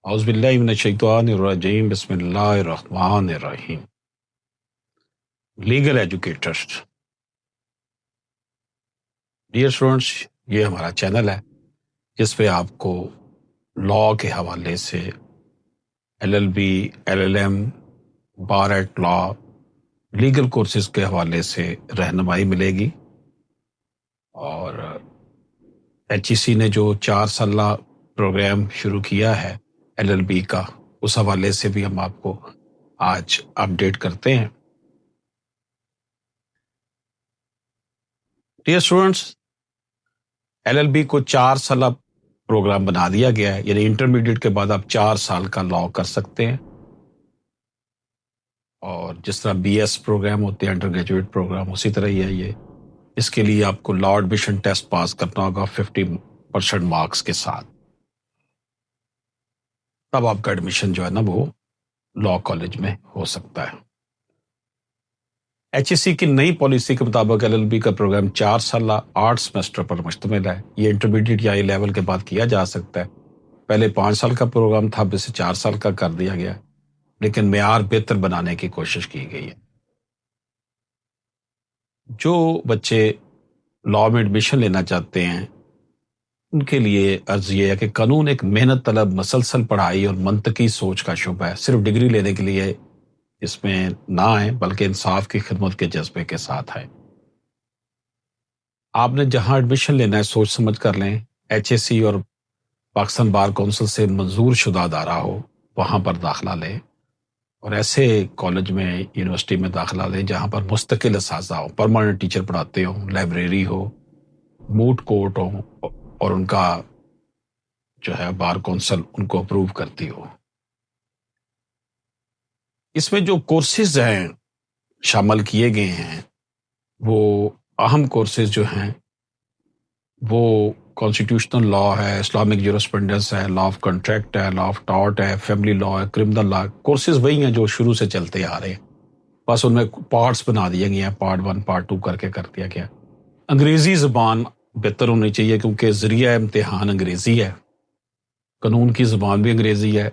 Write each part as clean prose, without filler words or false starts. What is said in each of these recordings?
اعوذ باللہ من الشیطان الرجیم، بسم اللہ الرحمن الرحیم۔ لیگل ایجوکیٹر، ڈیئر اسٹوڈنٹس، یہ ہمارا چینل ہے جس پہ آپ کو لاء کے حوالے سے LLB LLM bar at law legal courses کے حوالے سے رہنمائی ملے گی، اور HEC نے جو 4 سالہ پروگرام شروع کیا ہے LLB کا، اس حوالے سے بھی ہم آپ کو آج اپڈیٹ کرتے ہیں۔ ڈیئر اسٹوڈنٹس، LLB کو 4 سالہ پروگرام بنا دیا گیا ہے، یعنی انٹرمیڈیٹ کے بعد آپ 4 سال کا لاء کر سکتے ہیں، اور جس طرح BS پروگرام ہوتے ہیں انڈر گریجویٹ پروگرام، اسی طرح ہی ہے یہ۔ اس کے لیے آپ کو لاء ایڈمیشن ٹیسٹ پاس کرنا ہوگا 50% مارکس کے ساتھ، تب آپ کا ایڈمیشن جو ہے نا وہ لاء کالج میں ہو سکتا ہے۔ HEC کی نئی پالیسی کے مطابق LLB کا پروگرام 4 سالہ 8 سیمسٹر پر مشتمل ہے۔ یہ انٹرمیڈیٹ یا لیول کے بعد کیا جا سکتا ہے۔ پہلے 5 سال کا پروگرام تھا، اب اسے 4 سال کا کر دیا گیا، لیکن معیار بہتر بنانے کی کوشش کی گئی ہے۔ جو بچے لاء میں ایڈمیشن لینا چاہتے ہیں ان کے لیے عرض یہ ہے کہ قانون ایک محنت طلب، مسلسل پڑھائی اور منطقی سوچ کا شعبہ ہے۔ صرف ڈگری لینے کے لیے اس میں نہ آئیں، بلکہ انصاف کی خدمت کے جذبے کے ساتھ آئیں۔ آپ نے جہاں ایڈمیشن لینا ہے سوچ سمجھ کر لیں، HEC اور پاکستان بار کونسل سے منظور شدہ ادارہ ہو، وہاں پر داخلہ لیں، اور ایسے کالج میں، یونیورسٹی میں داخلہ لیں جہاں پر مستقل اساتذہ ہو، پرماننٹ ٹیچر پڑھاتے ہوں، لائبریری ہو، موٹ کورٹ ہو، اور ان کا جو ہے بار کونسل ان کو اپروو کرتی ہو۔ اس میں جو کورسز ہیں شامل کیے گئے ہیں، وہ اہم کورسز جو ہیں وہ کانسٹیٹیوشنل لاء ہے، اسلامک جورسپروڈنس ہے، لاء آف کنٹریکٹ ہے، لاء آف ٹارٹ ہے، فیملی لاء ہے، کرمنل لاء۔ کورسز وہی ہیں جو شروع سے چلتے آ رہے ہیں، بس ان میں پارٹس بنا دیے گئے ہیں، پارٹ 1 پارٹ 2 کر کے کر دیا گیا۔ انگریزی زبان بہتر ہونی چاہیے کیونکہ ذریعہ امتحان انگریزی ہے، قانون کی زبان بھی انگریزی ہے۔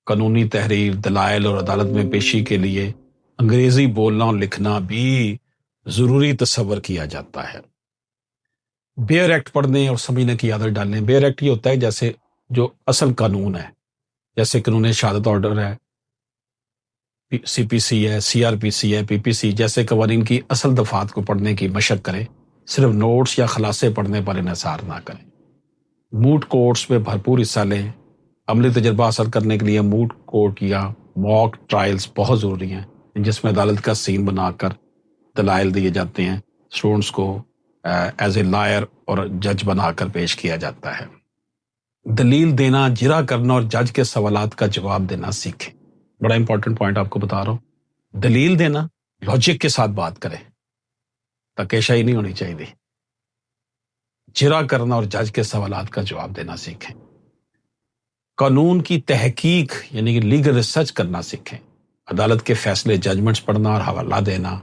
قانونی تحریر، دلائل اور عدالت میں پیشی کے لیے انگریزی بولنا اور لکھنا بھی ضروری تصور کیا جاتا ہے۔ بیئر ایکٹ پڑھنے اور سمجھنے کی عادت ڈالنے۔ بیئر ایکٹ یہ ہوتا ہے جیسے جو اصل قانون ہے، جیسے قانون شہادت آرڈر ہے، CPC ہے، CRPC ہے، PPC، جیسے قوانین کی اصل دفعات کو پڑھنے کی مشق کریں، صرف نوٹس یا خلاصے پڑھنے پر انحصار نہ کریں۔ موٹ کورٹس میں بھرپور حصہ لیں۔ عملی تجربہ حاصل کرنے کے لیے موٹ کورٹ یا موک ٹرائلز بہت ضروری ہیں، جس میں عدالت کا سین بنا کر دلائل دیے جاتے ہیں، اسٹوڈنٹس کو ایز اے لائر اور جج بنا کر پیش کیا جاتا ہے۔ دلیل دینا، جرا کرنا اور جج کے سوالات کا جواب دینا سیکھیں۔ بڑا امپورٹنٹ پوائنٹ آپ کو بتا رہا ہوں۔ دلیل دینا، لاجک کے ساتھ بات کریں، تکیشائی نہیں ہونی چاہیے۔ جرا کرنا اور جج کے سوالات کا جواب دینا سیکھیں۔ قانون کی تحقیق یعنی کہ لیگل ریسرچ کرنا سیکھیں۔ عدالت کے فیصلے، ججمنٹس پڑھنا اور حوالہ دینا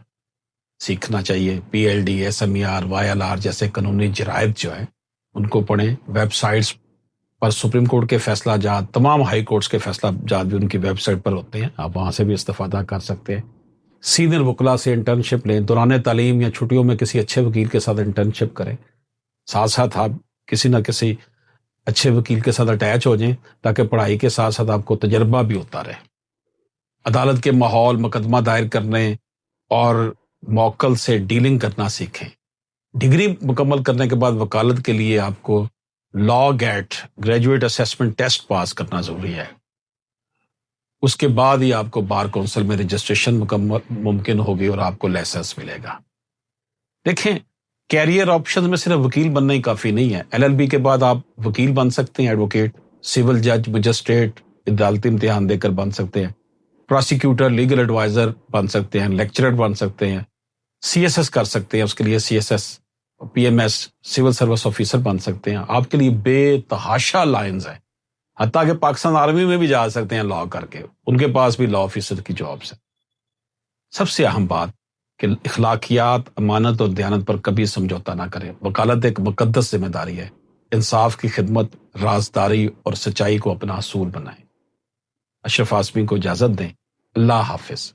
سیکھنا چاہیے۔ PLD، SMER، YLR جیسے قانونی جرائد جو ہیں ان کو پڑھیں۔ ویب سائٹس پر سپریم کورٹ کے فیصلہ جات، تمام ہائی کورٹس کے فیصلہ جات بھی ان کی ویب سائٹ پر ہوتے ہیں، آپ وہاں سے بھی استفادہ کر سکتے ہیں۔ سینئر وکلاء سے انٹرنشپ لیں۔ دوران تعلیم یا چھٹیوں میں کسی اچھے وکیل کے ساتھ انٹرنشپ کریں۔ ساتھ ساتھ آپ کسی نہ کسی اچھے وکیل کے ساتھ اٹیچ ہو جائیں تاکہ پڑھائی کے ساتھ ساتھ آپ کو تجربہ بھی ہوتا رہے۔ عدالت کے ماحول، مقدمہ دائر کرنے اور موکل سے ڈیلنگ کرنا سیکھیں۔ ڈگری مکمل کرنے کے بعد وکالت کے لیے آپ کو law GAT graduate assessment test pass کرنا ضروری ہے۔ اس کے بعد ہی آپ کو بار کونسل میں رجسٹریشن ممکن ہوگی اور آپ کو لائسنس ملے گا۔ دیکھیں، کیریئر آپشنز میں صرف وکیل بننا ہی کافی نہیں ہے۔ LLB کے بعد آپ وکیل بن سکتے ہیں، ایڈوکیٹ، سول جج، مجسٹریٹ، عدالتی امتحان دے کر بن سکتے ہیں، پراسیکیوٹر، لیگل ایڈوائزر بن سکتے ہیں، لیکچرر بن سکتے ہیں، CSS کر سکتے ہیں، اس کے لیے CSS، PMS، civil service officer بن سکتے ہیں۔ آپ کے لیے بے تحاشا لائنز ہیں، حتیٰ کہ پاکستان آرمی میں بھی جا سکتے ہیں لاء کر کے، ان کے پاس بھی لاء آفیسر کی جابس ہیں۔ سب سے اہم بات کہ اخلاقیات، امانت اور دیانت پر کبھی سمجھوتا نہ کریں۔ وکالت ایک مقدس ذمہ داری ہے، انصاف کی خدمت، رازداری اور سچائی کو اپنا اصول بنائیں۔ اشرف اعظمی کو اجازت دیں۔ اللہ حافظ۔